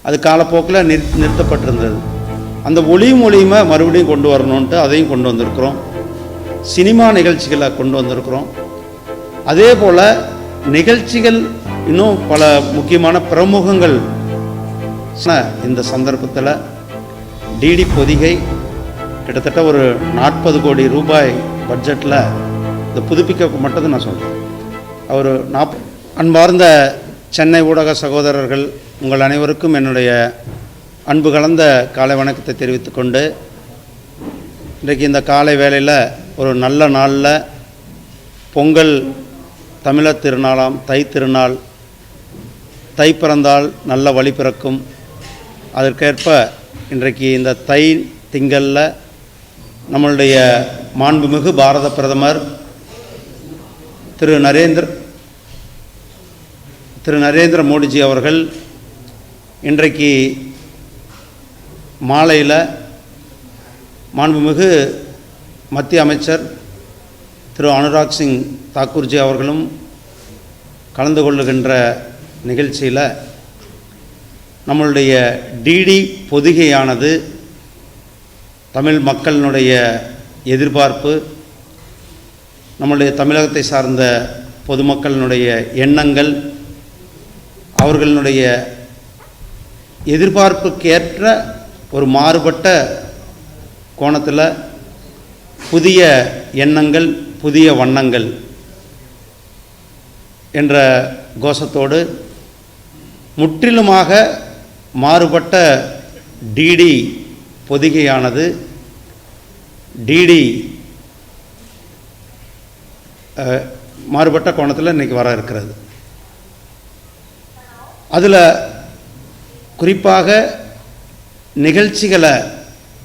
அது காலப்போக்கில் நிறுத்தப்பட்டிருந்தது. அந்த ஒளியும் ஒளியுமே மறுபடியும் கொண்டு வரணுன்ட்டு அதையும் கொண்டு வந்திருக்கிறோம். சினிமா நிகழ்ச்சிகளை கொண்டு வந்திருக்கிறோம். அதே போல் நிகழ்ச்சிகள் இன்னும் பல முக்கியமான பிரமுகங்கள் இந்த சந்தர்ப்பத்தில் டிடி பொதிகை கிட்டத்தட்ட ஒரு 40 கோடி ரூபாய் பட்ஜெட்டில் இந்த புதுப்பிக்க மட்டும் நான் சொல்கிறேன். ஒரு அன்பார்ந்த சென்னை ஊடக சகோதரர்கள் உங்கள் அனைவருக்கும் என்னுடைய அன்பு கலந்த காலை வணக்கத்தை தெரிவித்துக்கொண்டு, இன்றைக்கு இந்த காலை வேளையில் ஒரு நல்ல நாளில் பொங்கல் தமிழர் திருநாளாம் தை திருநாள், தை பிறந்தால் நல்ல வழி பிறக்கும். அதற்கேற்ப இன்றைக்கு இந்த தை திங்களில் நம்மளுடைய மாண்புமிகு பாரத பிரதமர் திரு நரேந்திர மோடிஜி அவர்கள் இன்றைக்கு மாலையில் மாண்புமிகு மத்திய அமைச்சர் திரு அனுராக் சிங் தாக்கூர்ஜி அவர்களும் கலந்து கொள்ளுகின்ற நிகழ்ச்சியில் நம்மளுடைய டிடி பொதிகையானது தமிழ் மக்களினுடைய எதிர்பார்ப்பு, நம்முடைய தமிழகத்தை சார்ந்த பொதுமக்களினுடைய எண்ணங்கள், அவர்களுடைய எதிர்பார்ப்புக்கேற்ற ஒரு மாறுபட்ட கோணத்தில் புதிய எண்ணங்கள், புதிய வண்ணங்கள் என்ற கோஷத்தோடு முற்றிலுமாக மாறுபட்ட டிடி பொதிகையானது டிடி மாறுபட்ட கோணத்தில் இன்றைக்கி வர இருக்கிறது. அதில் குறிப்பாக நிகழ்ச்சிகளை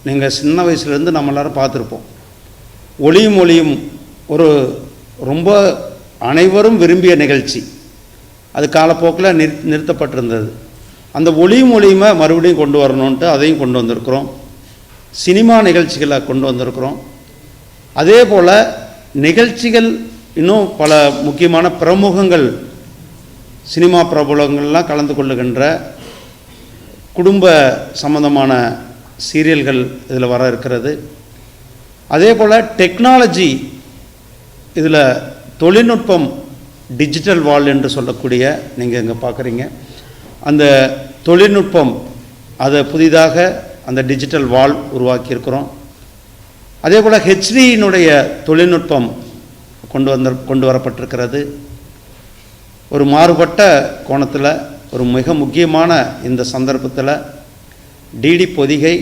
நீங்கள் சின்ன வயசுலேருந்து நம்ம எல்லாரும் பார்த்துருப்போம். ஒளியும் ஒளியும் ஒரு ரொம்ப அனைவரும் விரும்பிய நிகழ்ச்சி. அது காலப்போக்கில் நிறுத்தப்பட்டிருந்தது. அந்த ஒளியும் ஒளியுமே மறுபடியும் கொண்டு வரணுன்ட்டு அதையும் கொண்டு வந்திருக்கிறோம். சினிமா நிகழ்ச்சிகளை கொண்டு வந்திருக்கிறோம். அதே போல் நிகழ்ச்சிகள் இன்னும் பல முக்கியமான பிரமுகங்கள், சினிமா பிரபலங்கள்லாம் கலந்து கொள்ளுகின்ற குடும்ப சம்பந்தமான சீரியல்கள் இதில் வர இருக்கிறது. அதே போல் டெக்னாலஜி, இதில் தொழில்நுட்பம், டிஜிட்டல் வால் என்று சொல்லக்கூடிய நீங்கள் இங்கே பார்க்குறீங்க அந்த தொழில்நுட்பம், அதை புதிதாக அந்த டிஜிட்டல் வால் உருவாக்கியிருக்கிறோம். அதே போல் ஹெச்டியினுடைய தொழில்நுட்பம் கொண்டு வரப்பட்டிருக்கிறது. ஒரு மாறுபட்ட கோணத்தில் ஒரு மிக முக்கியமான இந்த சந்தர்ப்பத்தில் டிடி பொதிகை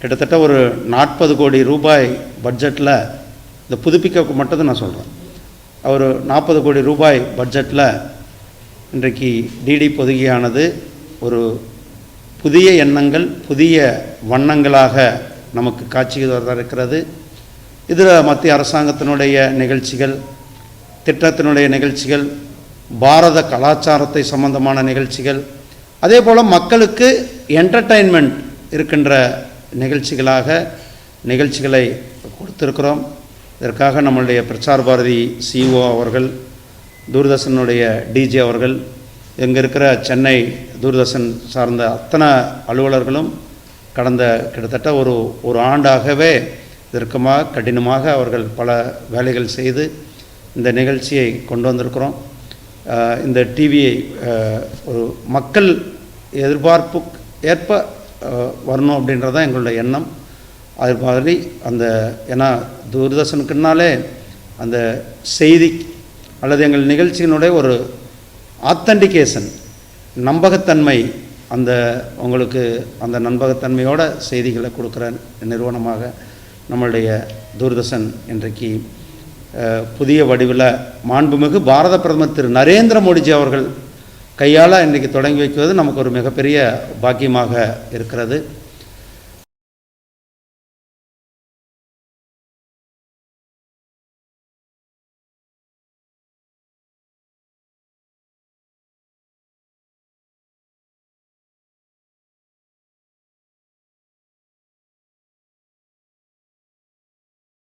கிட்டத்தட்ட ஒரு 40 கோடி ரூபாய் பட்ஜெட்டில் இந்த புதுப்பிக்க மட்டும் நான் சொல்கிறேன். ஒரு 40 கோடி ரூபாய் பட்ஜெட்டில் இன்றைக்கு டிடி பொதிகையானது ஒரு புதிய எண்ணங்கள், புதிய வண்ணங்களாக நமக்கு காட்சி வர இருக்கிறது. இதில் மத்திய அரசாங்கத்தினுடைய நிகழ்ச்சிகள், திட்டத்தினுடைய நிகழ்ச்சிகள், பாரத கலாச்சாரத்தை சம்பந்தமான நிகழ்ச்சிகள், அதே போல் மக்களுக்கு என்டர்டெயின்மெண்ட் இருக்கின்ற நிகழ்ச்சிகளை கொடுத்திருக்கிறோம். இதற்காக நம்மளுடைய பிரசார் பாரதி சிஇஓ அவர்கள், தூர்தர்ஷனுடைய டிஜி அவர்கள், இங்கே இருக்கிற சென்னை தூர்தர்ஷன் சார்ந்த அத்தனை அலுவலர்களும் கடந்த கிட்டத்தட்ட ஒரு ஆண்டாகவே இதற்குமாக கடினமாக அவர்கள் பல வேலைகள் செய்து இந்த நிகழ்ச்சியை கொண்டு வந்திருக்கிறோம். இந்த டிவியை ஒரு மக்கள் எதிர்பார்ப்பு ஏற்ப வரணும் அப்படின்றது தான் எங்களுடைய எண்ணம். அது மாதிரி ஏன்னா தூர்தர்ஷனுக்குனாலே அந்த செய்தி அல்லது எங்கள் நிகழ்ச்சியினுடைய ஒரு ஆத்தன்டிகேஷன், நம்பகத்தன்மை, உங்களுக்கு அந்த நம்பகத்தன்மையோட செய்திகளை கொடுக்குற நிறுவனமாக நம்மளுடைய தூர்தர்ஷன் இன்றைக்கு புதிய வடிவில் மாண்புமிகு பாரத பிரதமர் திரு நரேந்திர மோடிஜி அவர்கள் கையால் இன்றைக்கி தொடங்கி வைக்குவது நமக்கு ஒரு மிகப்பெரிய பாக்கியமாக இருக்கிறது.